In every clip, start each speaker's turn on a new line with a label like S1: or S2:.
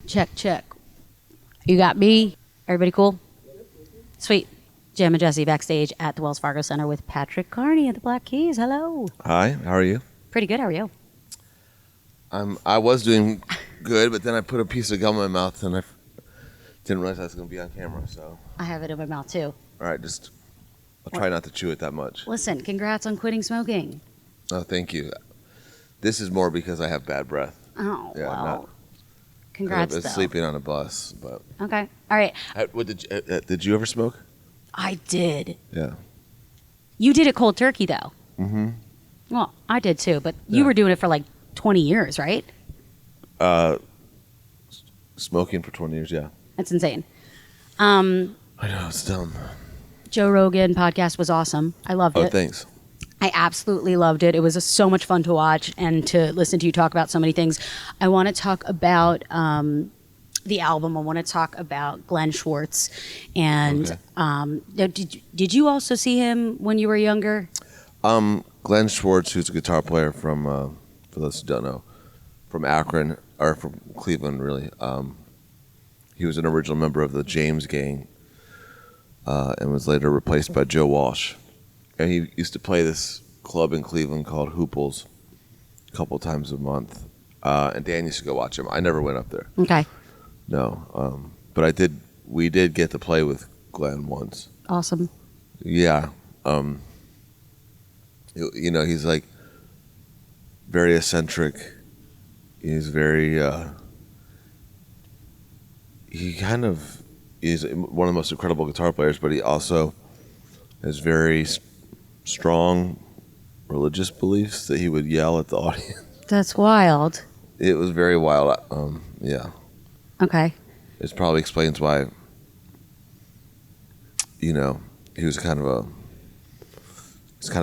S1: Check, check. You got me? Everybody cool? Sweet. Jim and Jessie backstage at the Wells Fargo Center with Patrick Carney at the Black Keys. Hello.
S2: Hi, how are you?
S1: Pretty good. How are you?
S2: I was doing good, but then I put a piece of gum in my mouth and I didn't realize I was going to be on camera. So
S1: I have it in my mouth too.
S2: all right, I'll try not to chew it that much.
S1: Listen, congrats on quitting smoking.
S2: Oh, thank you. This is more because I have bad breath.
S1: Oh,
S2: Yeah,
S1: well. Congrats,
S2: I was
S1: though.
S2: sleeping on a bus, but
S1: Okay. All right.
S2: Did you ever smoke?
S1: I did.
S2: Yeah.
S1: You did it cold turkey, though.
S2: Mm-hmm.
S1: Well, I did too, but you
S2: Yeah.
S1: were doing it for like 20 years, right?
S2: Smoking for 20 years, yeah.
S1: That's insane.
S2: I know, it's dumb.
S1: Joe Rogan podcast was awesome. I loved
S2: Oh,
S1: it.
S2: thanks.
S1: I absolutely loved it. It was so much fun to watch and to listen to you talk about so many things. I want to talk about the album. I want to talk about Glenn Schwartz. And did you also see him when you were younger?
S2: Glenn Schwartz, who's a guitar player from, for those who don't know, from Akron, or from Cleveland, really. He was an original member of the James Gang and was later replaced by Joe Walsh. And he used to play this club in Cleveland called Hooples a couple times a month. And Dan used to go watch him. I never went up there.
S1: Okay.
S2: No. But we did get to play with Glenn once.
S1: Awesome.
S2: Yeah. You know, he's like very eccentric. He's very, he kind of is one of the most incredible guitar players, but he also has very strong religious beliefs that he would yell at the audience.
S1: That's wild.
S2: It was very wild. Yeah.
S1: Okay.
S2: It probably explains why, you know, he was kind of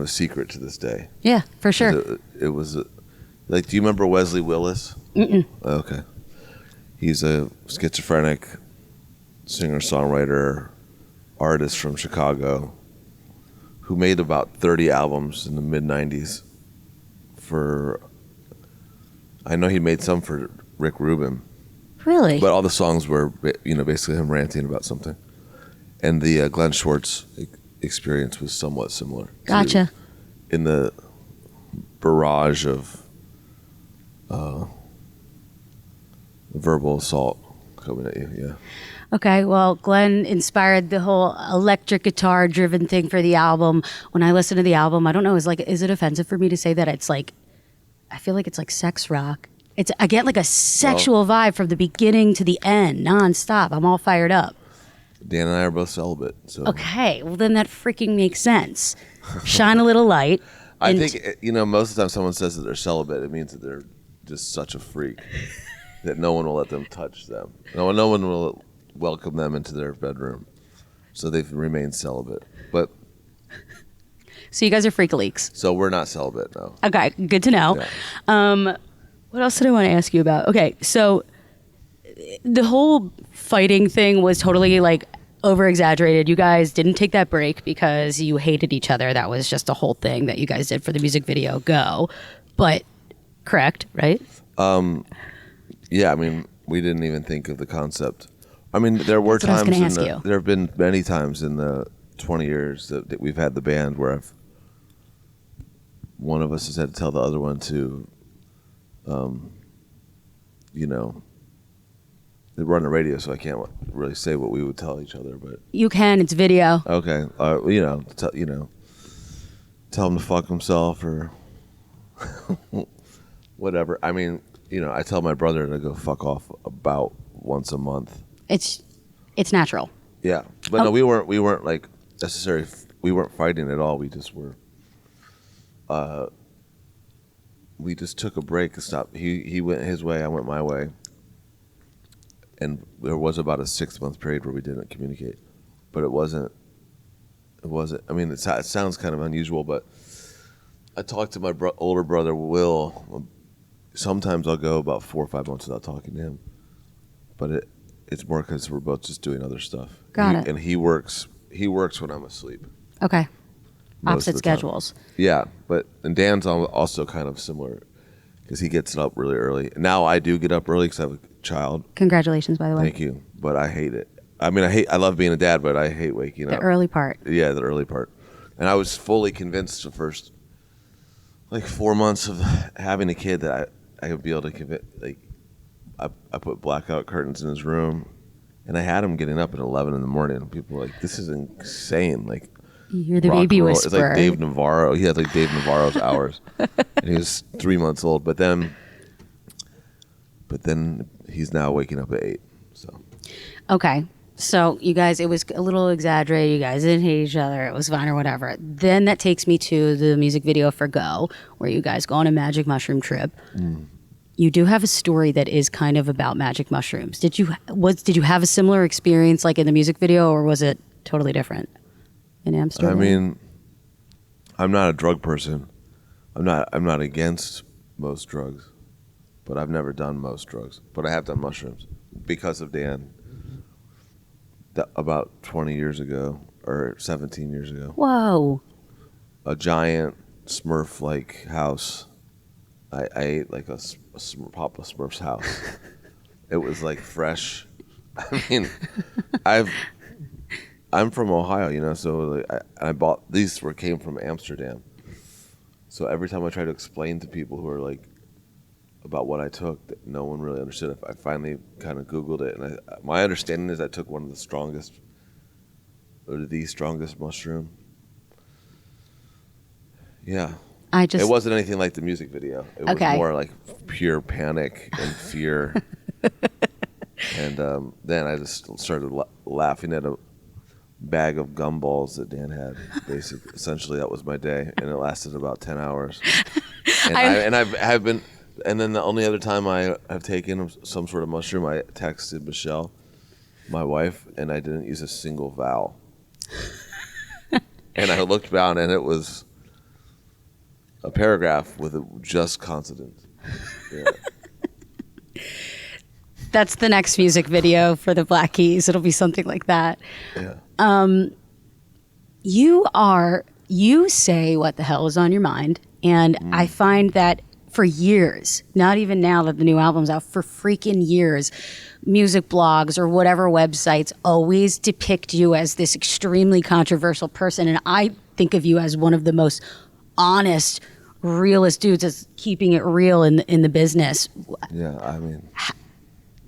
S2: a secret to this day.
S1: Yeah, for sure.
S2: It was like, do you remember Wesley Willis?
S1: Mm-mm.
S2: Okay. He's a schizophrenic singer-songwriter, artist from Chicago who made about 30 albums in the mid-90s I know he made some for Rick Rubin.
S1: Really?
S2: But all the songs were, you know, basically him ranting about something. And the Glenn Schwartz experience was somewhat similar.
S1: Gotcha.
S2: In the barrage of verbal assault coming at you, yeah.
S1: Okay, well, Glenn inspired the whole electric guitar driven thing for the album. When I listen to the album, I don't know, is it offensive for me to say that it's like, I feel like it's like sex rock. I get like a sexual vibe from the beginning to the end, nonstop. I'm all fired up.
S2: Dan and I are both celibate, so.
S1: Okay, well then that freaking makes sense. Shine a little light.
S2: I think, you know, most of the time someone says that they're celibate, it means that they're just such a freak that no one will let them touch them. No one will welcome them into their bedroom. So they've remained celibate. But
S1: so you guys are freak leaks.
S2: so we're not celibate, no.
S1: Okay, good to know.
S2: Yeah.
S1: What else did I want to ask you about? Okay, so the whole fighting thing was totally like over exaggerated. You guys didn't take that break because you hated each other. That was just a whole thing that you guys did for the music video Go. But correct, right?
S2: Yeah, I mean, we didn't even think of the concept. I mean, there were
S1: That's what I was
S2: times
S1: gonna ask you.
S2: there have been many times in the 20 years that we've had the band where one of us has had to tell the other one to, you know, they run the radio, so I can't really say what we would tell each other, but
S1: You can. It's video.
S2: okay, you know, tell him to fuck himself or whatever. I mean, you know, I tell my brother to go fuck off about once a month.
S1: It's natural.
S2: Yeah, but no, we weren't like necessarily. We weren't fighting at all. We just were. We just took a break and stopped. He went his way, I went my way, and there was about a 6-month period where we didn't communicate, but it wasn't. I mean, it sounds kind of unusual, but I talked to my older brother Will. Sometimes I'll go about 4 or 5 months without talking to him, but it's more because we're both just doing other stuff.
S1: Got it.
S2: And he works when I'm asleep.
S1: Okay.
S2: most
S1: Opposite
S2: of the time.
S1: schedules.
S2: Yeah, and Dan's also kind of similar. because he gets up really early. Now I do get up early because I have a child.
S1: Congratulations, by the way.
S2: Thank you, but I hate it. I mean, I love being a dad, but I hate waking up.
S1: The early part.
S2: Yeah, the early part. And I was fully convinced the first 4 months of having a kid that I would be able to convince. Like, I put blackout curtains in his room, and I had him getting up at 11 in the morning. And people were like, "This is insane!" Like,
S1: you're the baby whisperer.
S2: It's like Dave Navarro. He had like Dave Navarro's hours, and he was 3 months old. But then he's now waking up at 8. So
S1: okay. So you guys, it was a little exaggerated. You guys didn't hate each other. It was fine or whatever. Then that takes me to the music video for Go, where you guys go on a magic mushroom trip. You do have a story that is kind of about magic mushrooms. Did you have a similar experience like in the music video, or was it totally different in Amsterdam?
S2: I mean, I'm not a drug person. I'm not against most drugs, but I've never done most drugs. But I have done mushrooms because of Dan. About 20 years ago or 17 years ago.
S1: Whoa.
S2: A giant Smurf-like house. I ate like a Papa Smurf's house. It was like fresh. I mean, I'm from Ohio, you know, so like I bought these came from Amsterdam. So every time I try to explain to people who are like about what I took, that no one really understood. I finally kind of Googled it, and my understanding is I took one of the strongest mushroom. Yeah. It wasn't anything like the music video. It was more like pure panic and fear. And then I just started laughing at a bag of gumballs that Dan had. Basically, essentially, that was my day, and it lasted about 10 hours. And I've been. And then the only other time I have taken some sort of mushroom, I texted Michelle, my wife, and I didn't use a single vowel. And I looked down, and it was a paragraph with just consonants. Yeah.
S1: That's the next music video for the Black Keys. It'll be something like that.
S2: Yeah.
S1: You say what the hell is on your mind, and I find that for years, not even now that the new album's out, for freaking years, music blogs or whatever websites always depict you as this extremely controversial person. And I think of you as one of the most honest, realest dudes as keeping it real in the business.
S2: Yeah, I mean.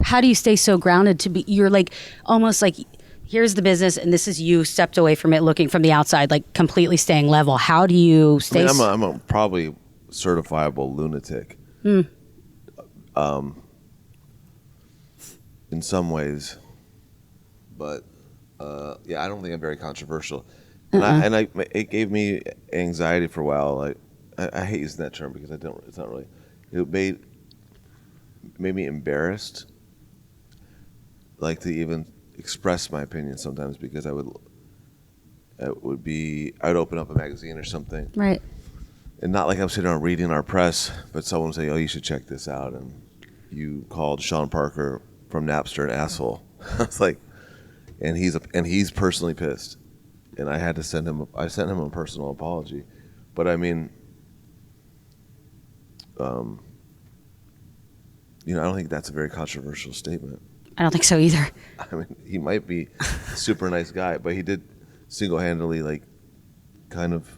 S1: How do you stay so grounded to be, you're like, almost like, here's the business and this is you stepped away from it looking from the outside, like completely staying level. How do you stay?
S2: I mean, I'm a probably certifiable lunatic. In some ways, but yeah, I don't think I'm very controversial. And it gave me anxiety for a while. Like I hate using that term because it's not really. It made me embarrassed, like to even express my opinion sometimes, because I'd open up a magazine or something,
S1: right?
S2: And not like I'm sitting around reading our press, but someone would say, "Oh, you should check this out," and you called Sean Parker from Napster an asshole. I was like, and he's personally pissed, and I had to sent him a personal apology, but I mean, you know, I don't think that's a very controversial statement.
S1: I don't think so either.
S2: I mean, he might be a super nice guy, but he did single-handedly, like, kind of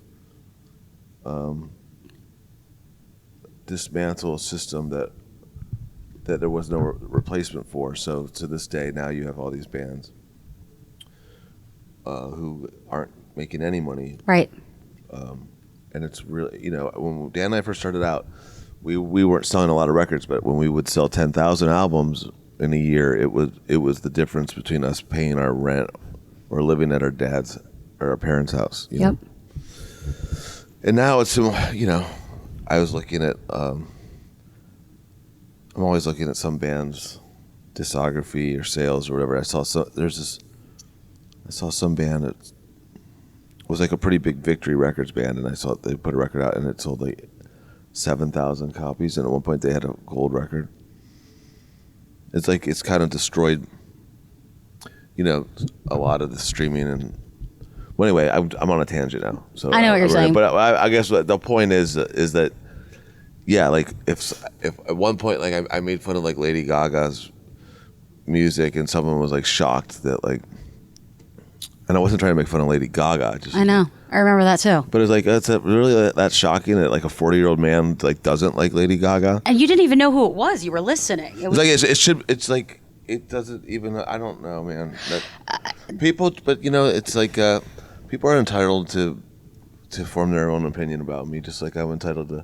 S2: dismantle a system that there was no replacement for. So to this day, now you have all these bands who aren't making any money.
S1: Right.
S2: And it's really, you know, when Dan and I first started out, we weren't selling a lot of records, but when we would sell 10,000 albums in a year, it was the difference between us paying our rent or living at our dad's or our parents' house. You know? And now it's, you know, I was looking at, I'm always looking at some band's discography or sales or whatever. I saw some band that was like a pretty big Victory Records band, and I saw they put a record out and it sold like 7,000 copies, and at one point they had a gold record. It's like it's kind of destroyed, you know, a lot of the streaming and. Well, anyway, I'm on a tangent now. So
S1: I know what you're saying,
S2: but I guess the point is that yeah, like if at one point like I made fun of like Lady Gaga's music and someone was like shocked that like, and I wasn't trying to make fun of Lady Gaga.
S1: I know. I remember that too.
S2: But it's like really that shocking that like a 40-year-old man like doesn't like Lady Gaga.
S1: And you didn't even know who it was. You were listening.
S2: It's like it should. It's like it doesn't even. I don't know, man. People, but you know, it's like people are entitled to form their own opinion about me, just like I'm entitled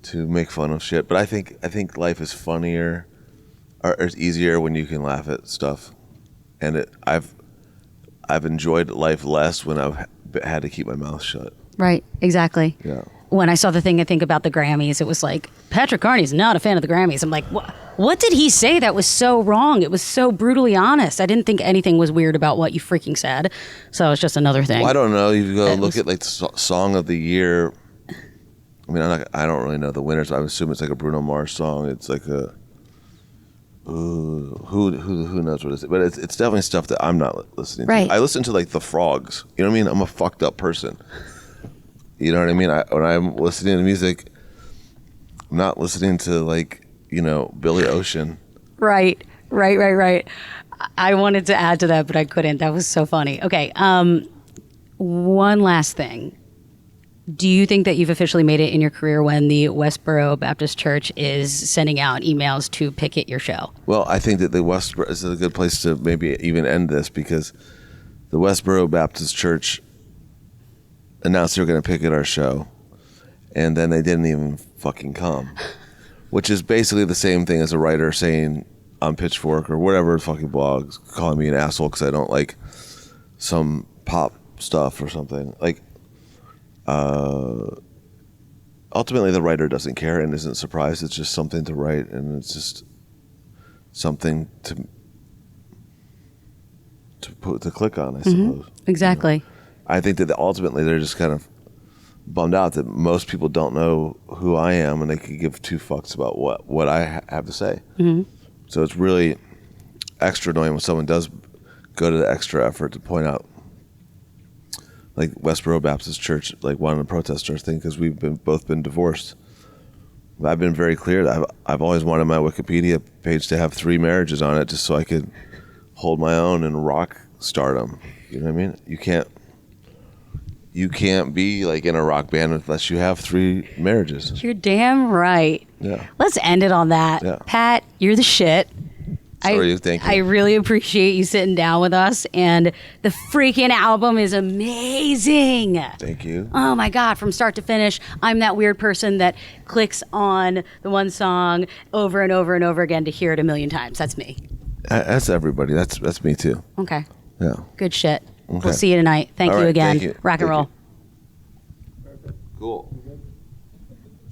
S2: to make fun of shit. But I think life is funnier or it's easier when you can laugh at stuff, and I've enjoyed life less when I've had to keep my mouth shut.
S1: Right, exactly.
S2: Yeah.
S1: When I saw the thing, I think about the Grammys, it was like, Patrick Carney's not a fan of the Grammys. I'm like, what did he say that was so wrong? It was so brutally honest. I didn't think anything was weird about what you freaking said. So it's just another thing.
S2: Well, I don't know. You go look at like the song of the year. I mean, I don't really know the winners. I would assume it's like a Bruno Mars song. It's like a who knows what it is, but it's definitely stuff that I'm not listening
S1: right.
S2: to. I listen to like the Frogs. You know what I mean? I'm a fucked up person. You know what I mean? When I'm listening to music, I'm not listening to like, you know, Billy Ocean.
S1: Right. I wanted to add to that, but I couldn't. That was so funny. Okay. One last thing. Do you think that you've officially made it in your career when the Westboro Baptist Church is sending out emails to picket your show?
S2: Well, I think that the Westboro is a good place to maybe even end this, because the Westboro Baptist Church announced they were going to picket our show, and then they didn't even fucking come, which is basically the same thing as a writer saying on Pitchfork or whatever fucking blogs calling me an asshole because I don't like some pop stuff or something. Like, ultimately the writer doesn't care and isn't surprised. It's just something to write, and it's just something to click on, I suppose.
S1: Exactly.
S2: You know? I think that ultimately they're just kind of bummed out that most people don't know who I am, and they could give two fucks about what I have to say. Mm-hmm. So it's really extra annoying when someone does go to the extra effort to point out, like Westboro Baptist Church, like wanting to protest our thing because we've both been divorced. I've been very clear that I've always wanted my Wikipedia page to have 3 marriages on it, just so I could hold my own in rock stardom. You know what I mean? You can't be like in a rock band unless you have 3 marriages.
S1: You're damn right.
S2: Yeah.
S1: Let's end it on that.
S2: Yeah.
S1: Pat, you're the shit.
S2: Thank you.
S1: I really appreciate you sitting down with us, and the freaking album is amazing.
S2: Thank you.
S1: Oh my God, from start to finish. I'm that weird person that clicks on the one song over and over and over again to hear it a million times. That's me.
S2: That's everybody. That's me too.
S1: Okay.
S2: Yeah.
S1: Good shit.
S2: Okay.
S1: We'll see you tonight. Thank
S2: All
S1: you
S2: right,
S1: again.
S2: thank you.
S1: Rock and
S2: Thank
S1: roll.
S2: you. Cool.